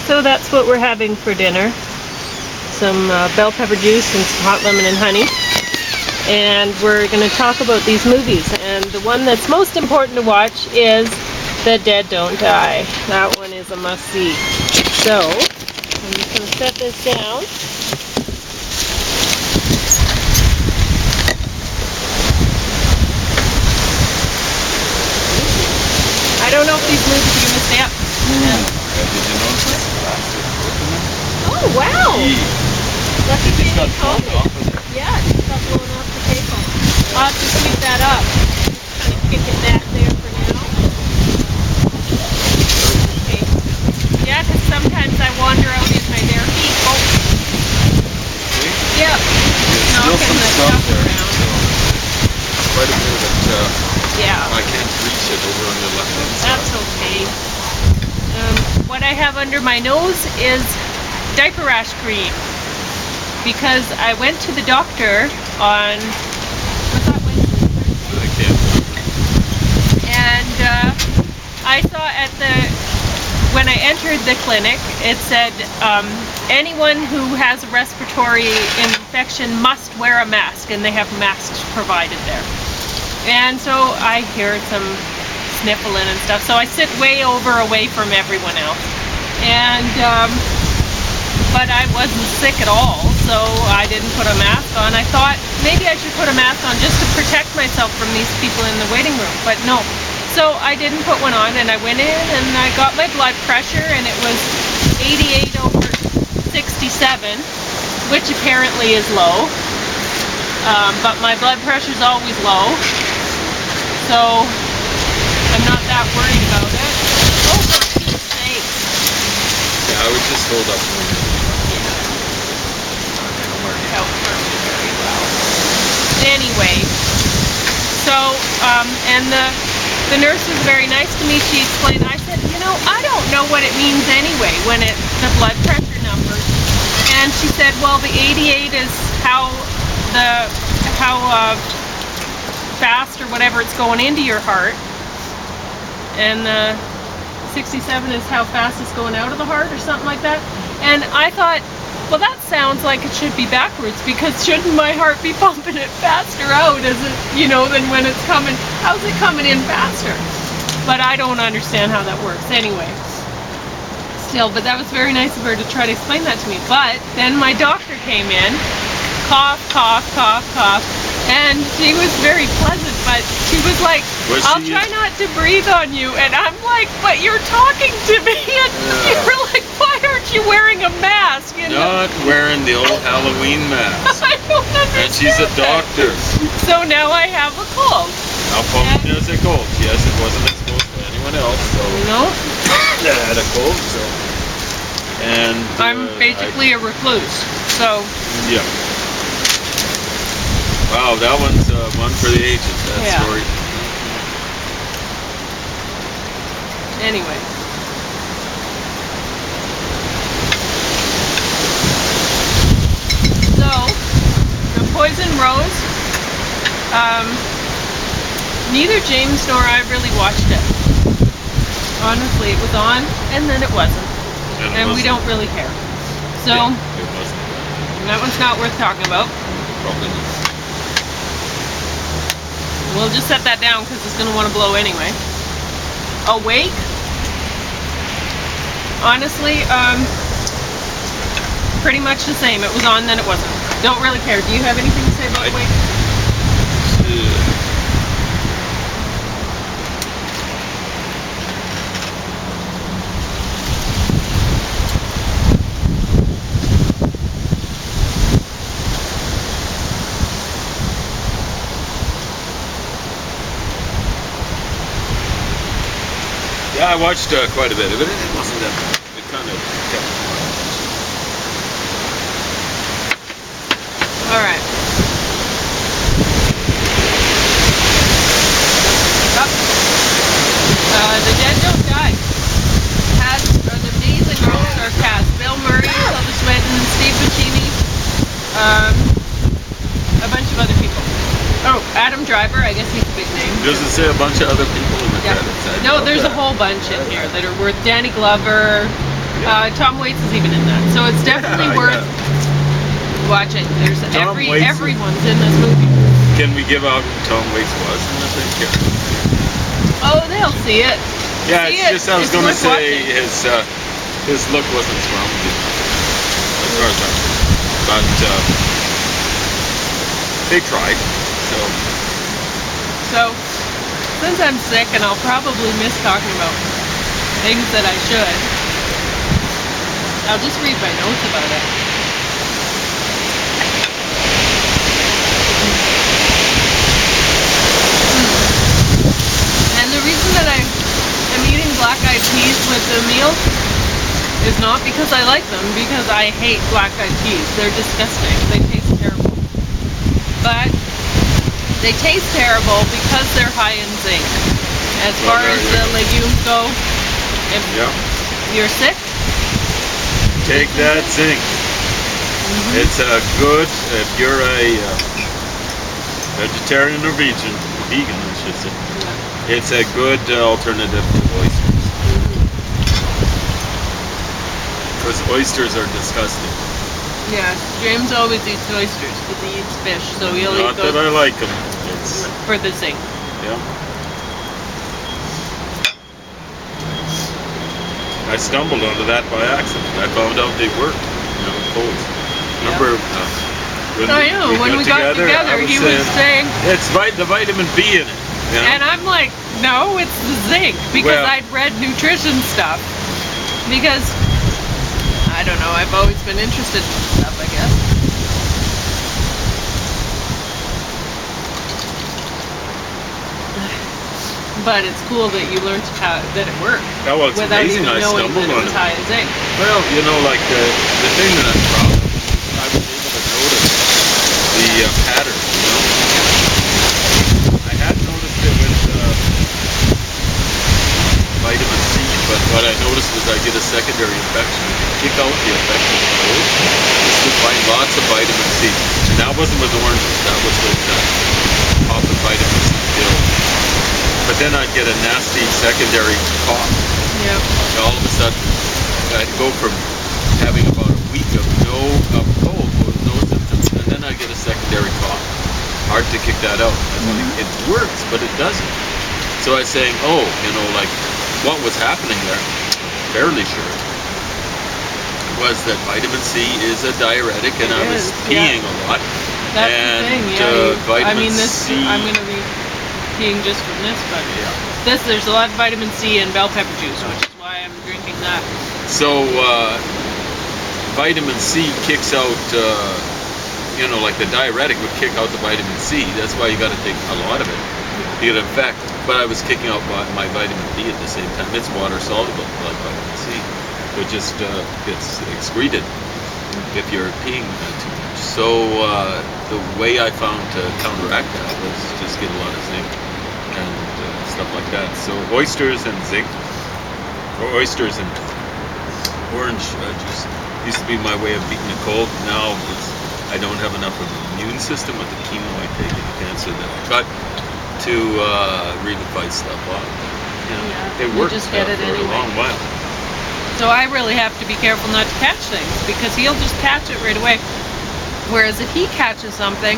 So that's what we're having for dinner. Some bell pepper juice and some hot lemon and honey. And we're going to talk about these movies. And the one that's most important to watch is The Dead Don't Die. That one is a must-see. So, I'm just going to set this down. I don't know if these movies are going to stay up. Did you notice this? Oh, wow! That's It just got really blown cool. off of there. Yeah, it just got blown off the table. I'll have to sweep that up. Kind of kick it back there for now. Okay. Yeah, because sometimes I wander out in my bare feet. Oh. See? Yeah. There's still Knocking some the stuff stuff there. around. So quite a bit that Yeah. I can't reach it over on the left hand side. That's okay. What I have under my nose is diaper rash cream. Because I went to the doctor on, was that Wednesday? I can't. And I saw when I entered the clinic, it said anyone who has a respiratory infection must wear a mask, and they have masks provided there. And so I hear some sniffling and stuff, so I sit way away from everyone else. And but I wasn't sick at all, so I didn't put a mask on. I thought maybe I should put a mask on just to protect myself from these people in the waiting room, but no. So I didn't put one on, and I went in and I got my blood pressure, and it was 88/67, which apparently is low. But my blood pressure is always low, so I'm not that worried about it. Oh, for Pete's sake. Yeah, I was just hold up. Out for me very well. Anyway, so and the nurse was very nice to me. She explained. I said, I don't know what it means anyway when it's the blood pressure numbers. And she said, well, the 88 is how fast or whatever it's going into your heart, and the 67 is how fast it's going out of the heart or something like that. And I thought, well, that sounds like it should be backwards, because shouldn't my heart be pumping it faster out as it, than when it's coming? How's it coming in faster? But I don't understand how that works anyway. Still, but that was very nice of her to try to explain that to me. But then my doctor came in, cough, cough, cough, cough, and she was very pleasant, but she was like, I'll try not to breathe on you. And I'm like, but you're talking to me, and you're like, why aren't you wearing a mask? Not wearing the old Halloween mask. I don't understand. And she's a doctor. So now I have a cold. How come there's a cold? Yes, it wasn't exposed to anyone else, so No. that had a cold, so. And I'm basically a recluse, so. Yeah. Wow, that one's one for the ages, that story. Anyway. So, the Poison Rose, neither James nor I really watched it. Honestly, it was on, and then it wasn't. And we don't really care. So, it wasn't. That one's not worth talking about. Probably not. We'll just set that down because it's going to want to blow anyway. Awake? Honestly, pretty much the same. It was on, then it wasn't. Don't really care. Do you have anything to say about Awake? Yeah, I watched quite a bit of it. It wasn't that bad. It kind of kept me All right. The Dead Don't Die has an amazing all-star cast. Bill Murray, Tilda Swinton, Steve Buscemi, a bunch of other people. Oh, Adam Driver, I guess he's a big name. Does it say a bunch of other people in the credits? No, there's a whole bunch in here that are worth. Danny Glover, Tom Waits is even in that, so it's definitely Yeah, worth watching. There's Tom Waits is- everyone's in this movie. Can we give out who Tom Waits was in this thing? Oh, they'll see it. Yeah, See it's it. just I was It's going to worth say watching. his look wasn't strong as far as I'm concerned. But they tried. So, since I'm sick and I'll probably miss talking about things that I should, I'll just read my notes about it. And the reason that I am eating black-eyed peas with the meal is not because I like them, because I hate black-eyed peas. They're disgusting. They taste terrible. But they taste terrible because they're high in zinc. As Well, far there as you the go. legumes go, if Yeah. you're sick, Take that zinc. It's a good, if you're a vegetarian or vegan, I should say, it's a good alternative to oysters. Because oysters are disgusting. yeah, James always eats oysters because he eats fish, so he'll Not eat those that I like them. It's, for the zinc. yeah. I stumbled onto that by accident. I found out they worked. Cold. Remember when I know, when we got together, I he was saying, it's the vitamin B in it. You know? and I'm like, no, it's the zinc, because Well- I'd read nutrition stuff. Because, I don't know, I've always been interested in stuff, I guess. But it's cool that you learned that it worked Oh, well, it's without amazing even I knowing stumbled that it on was it. high in zinc. Well, like the thing that I'm proud of, I was able to notice the pattern. I had noticed it with vitamin C, but what I noticed was I get a secondary infection. To kick out the infection of cold, is to find lots of vitamin C. And that wasn't with oranges, that was with popping vitamin C pill. But then I'd get a nasty secondary cough. Yeah. And all of a sudden, I'd go from having about a week of cold with no symptoms, and then I get a secondary cough. Hard to kick that out. I was like, it works, but it doesn't. So I was saying, like what was happening there, fairly sure, was that vitamin C is a diuretic, and I was peeing a lot. That's and the thing, yeah. vitamin C. I'm going to be peeing just from this, but there's a lot of vitamin C in bell pepper juice, which is why I'm drinking that. So vitamin C kicks out, like the diuretic would kick out the vitamin C. That's why you got to take a lot of it to get an effect. But I was kicking out my vitamin D at the same time. It's water soluble, like vitamin C. So it just gets excreted if you're peeing too much. So the way I found to counteract that was just get a lot of zinc and stuff like that. So oysters and zinc, or oysters and orange juice used to be my way of beating a cold. Now I don't have enough of an immune system with the chemo I take and the cancer that I got to really fight stuff off. It you worked just get it for a anyway. long while. So I really have to be careful not to catch things, because he'll just catch it right away. Whereas if he catches something,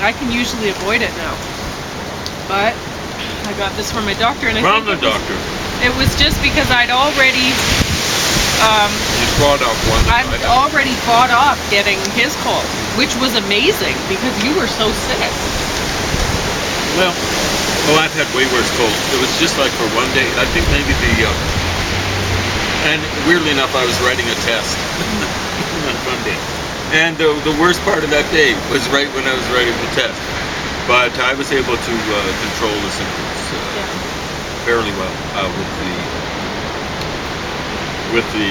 I can usually avoid it now. But I got this from my doctor, and From the doctor. It was just because I'd already You brought up one. I'd already fought off getting his cold, which was amazing because you were so sick. Well, I've had way worse colds. It was just like for one day. I think maybe and weirdly enough, I was writing a test on Monday. And the worst part of that day was right when I was writing the test. But I was able to control the symptoms fairly well with the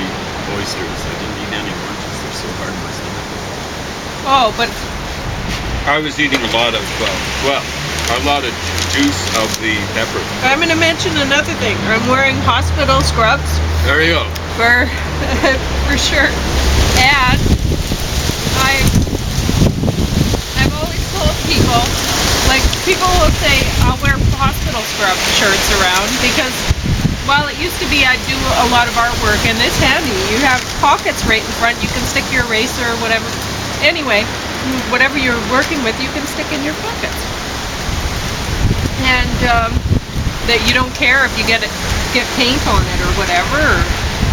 oysters. I didn't eat any oranges. They're so hard on my stomach. Oh, but I was eating a lot of juice of the pepper. I'm going to mention another thing. I'm wearing hospital scrubs There you go. for sure. And I've always told people, like, people will say I'll wear hospital scrub shirts around because Well, it used to be I'd do a lot of artwork, and it's handy. You have pockets right in front. You can stick your eraser or whatever. Anyway, whatever you're working with, you can stick in your pockets. And that you don't care if you get paint on it or whatever, or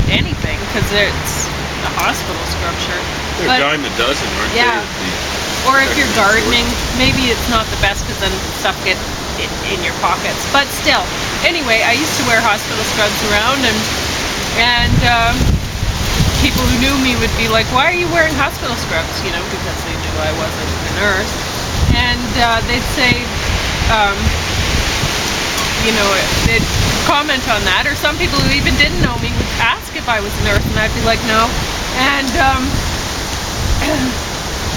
anything, because it's a hospital sculpture. They're a dime a dozen, aren't Yeah. they? Or if you're gardening, maybe it's not the best because then stuff gets in your pockets. But still, anyway, I used to wear hospital scrubs around, and people who knew me would be like, "Why are you wearing hospital scrubs?" You know, because they knew I wasn't a nurse, and they'd say, you know, they'd comment on that. Or some people who even didn't know me would ask if I was a nurse, and I'd be like, "No," and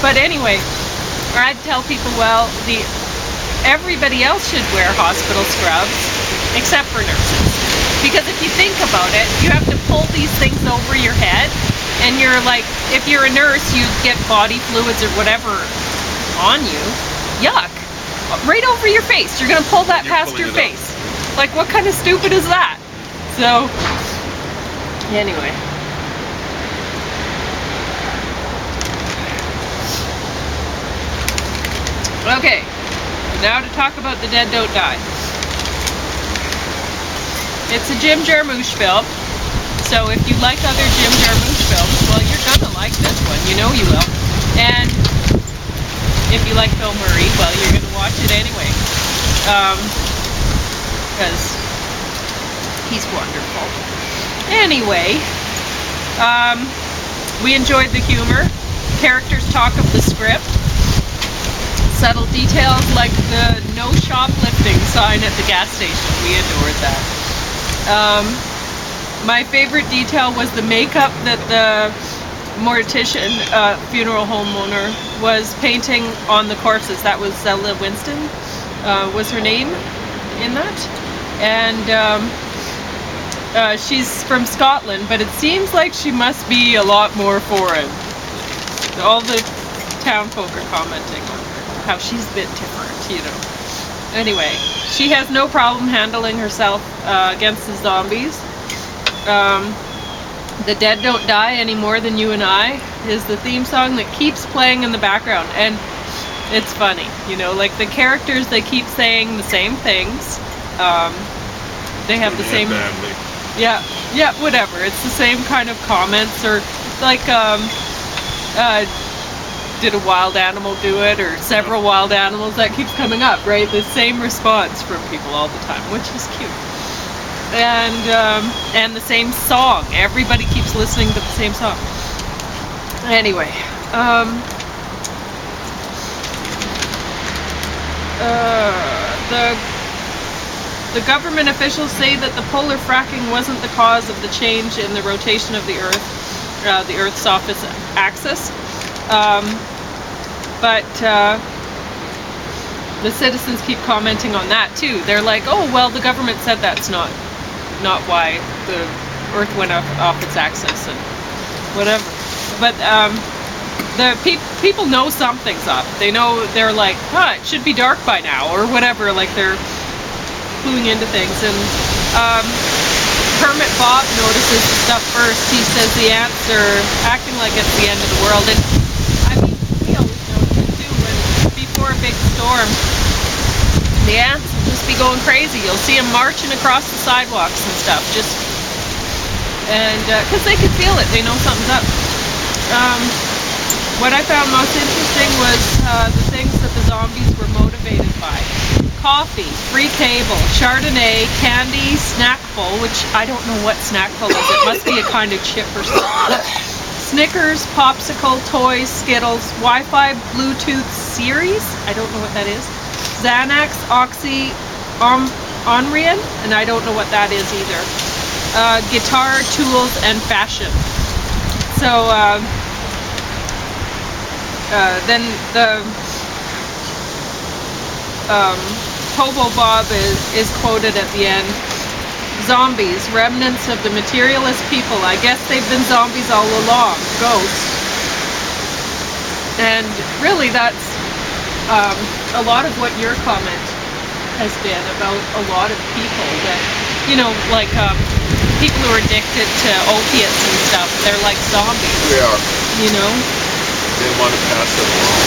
but anyway, I'd tell people, well, everybody else should wear hospital scrubs except for nurses. Because if you think about it, you have to pull these things over your head, and you're like, if you're a nurse, you get body fluids or whatever on you. Yuck. Right over your face. You're going to pull that past your face. Like, what kind of stupid is that? So, anyway. Okay, now to talk about The Dead Don't Die. It's a Jim Jarmusch film, so if you like other Jim Jarmusch films, well, you're gonna like this one. You know you will. And if you like Bill Murray, well, you're gonna watch it anyway, because he's wonderful. Anyway, we enjoyed the humor. Characters talk of the script. Subtle details like the no shoplifting sign at the gas station. We adored that. My favorite detail was the makeup that the mortician, funeral home owner, was painting on the corpses. That was Zelda Winston, was her name in that. And she's from Scotland, but it seems like she must be a lot more foreign. All the town folk are commenting on how she's a bit different, you know. Anyway, she has no problem handling herself against the zombies. The Dead Don't Die Any More Than You and I is the theme song that keeps playing in the background, and it's funny, you know, like the characters, they keep saying the same things. They have the same... Yeah, whatever. It's the same kind of comments, or like, did a wild animal do it, or several wild animals? That keeps coming up, right? The same response from people all the time, which is cute. And the same song. Everybody keeps listening to the same song. Anyway, the government officials say that the polar fracking wasn't the cause of the change in the rotation of the Earth's axis. But the citizens keep commenting on that too. They're like, oh, well, the government said that's not why the Earth went off its axis and whatever. But the people know something's up. They know, they're like, it should be dark by now, or whatever. Like, they're cluing into things. And Hermit Bob notices the stuff first. He says the ants are acting like it's the end of the world. And before a big storm, the ants will just be going crazy. You'll see them marching across the sidewalks and stuff, because they can feel it. They know something's up. What I found most interesting was the things that the zombies were motivated by. Coffee, free cable, Chardonnay, candy, Snackful, which I don't know what Snackful is. It must be a kind of chip or something. Snickers, Popsicle, toys, Skittles, Wi-Fi, Bluetooth series, I don't know what that is, Xanax, Oxy, Onrian, and I don't know what that is either, guitar, tools, and fashion. So, then the Hobo Bob is quoted at the end. Zombies, remnants of the materialist people. I guess they've been zombies all along. Ghosts. And really, that's a lot of what your comment has been about a lot of people, that you know, like people who are addicted to opiates and stuff. They're like zombies. They are. You know. They want to pass it along.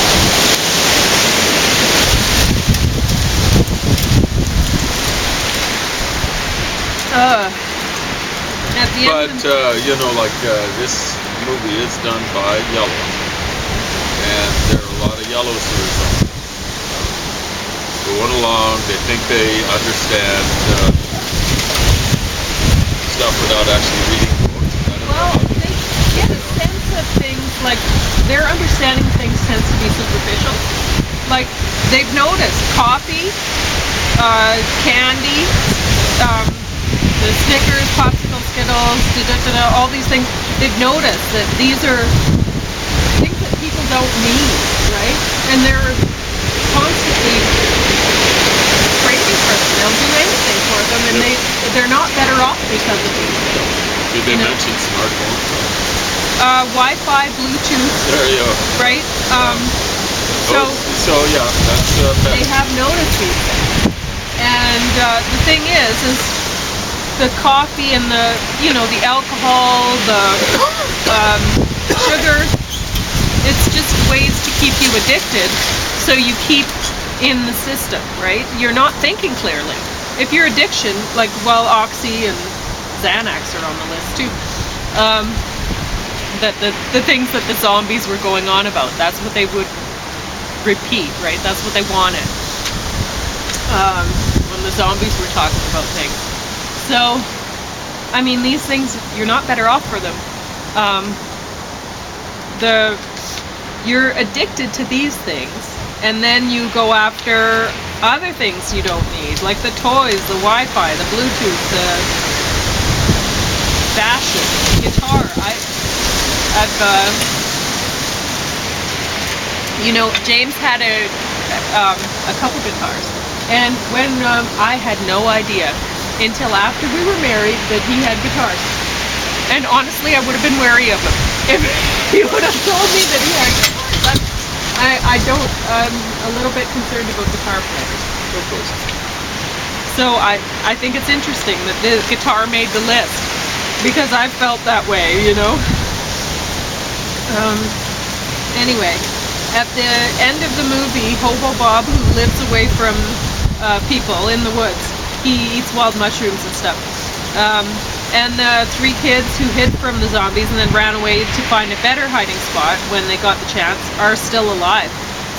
At the But end. Of you know, like this movie is done by Yellow, and there are a lot of Yellowsters on it. Going along, they think they understand stuff without actually reading the books. I don't know well, how they they get a sense of things, like their understanding of things tends to be superficial. Like they've noticed coffee, candy, the Snickers, popsicle Skittles, all these things. They've noticed that these are things that people don't need, right? And they're constantly craving for them. They'll do anything for them, and Yep. they're not better off because of these things. Did they You know. mention smartphones? Wi-Fi, Bluetooth, There you go. right? So So yeah, that's they have noticed these things. And the thing is the coffee and the alcohol, the sugar, it's just ways to keep you addicted, so you keep in the system, right? You're not thinking clearly. If your addiction, like, well, Oxy and Xanax are on the list too, that the things that the zombies were going on about, that's what they would repeat, right? That's what they wanted when the zombies were talking about things. So, I mean, these things, you're not better off for them. You're addicted to these things, and then you go after other things you don't need, like the toys, the Wi-Fi, the Bluetooth, the fashion, the guitar. James had a couple guitars, and when I had no idea until after we were married that he had guitars. And honestly, I would have been wary of him if he would have told me that he had guitars. I'm a little bit concerned about guitar players. Of course. So I think it's interesting that the guitar made the list, because I felt that way, you know. Anyway, at the end of the movie, Hobo Bob, who lives away from people in the woods, he eats wild mushrooms and stuff. And the 3 kids who hid from the zombies and then ran away to find a better hiding spot when they got the chance are still alive.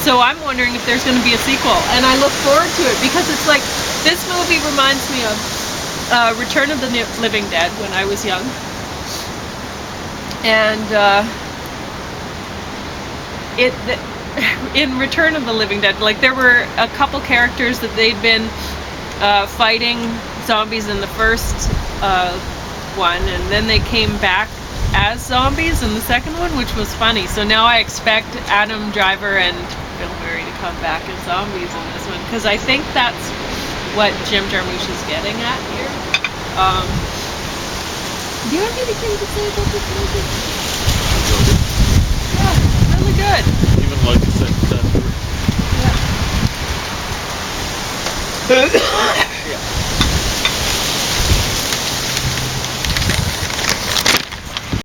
So I'm wondering if there's going to be a sequel, and I look forward to it, because it's like, this movie reminds me of Return of the Living Dead when I was young. And in Return of the Living Dead, like, there were a couple characters that they'd been fighting zombies in the first one, and then they came back as zombies in the second one, which was funny. So now I expect Adam Driver and Bill Murray to come back as zombies in this one, because I think that's what Jim Jarmusch is getting at here. Do you have anything to say about this movie? Yeah, really good. Even like the second time through. Yeah.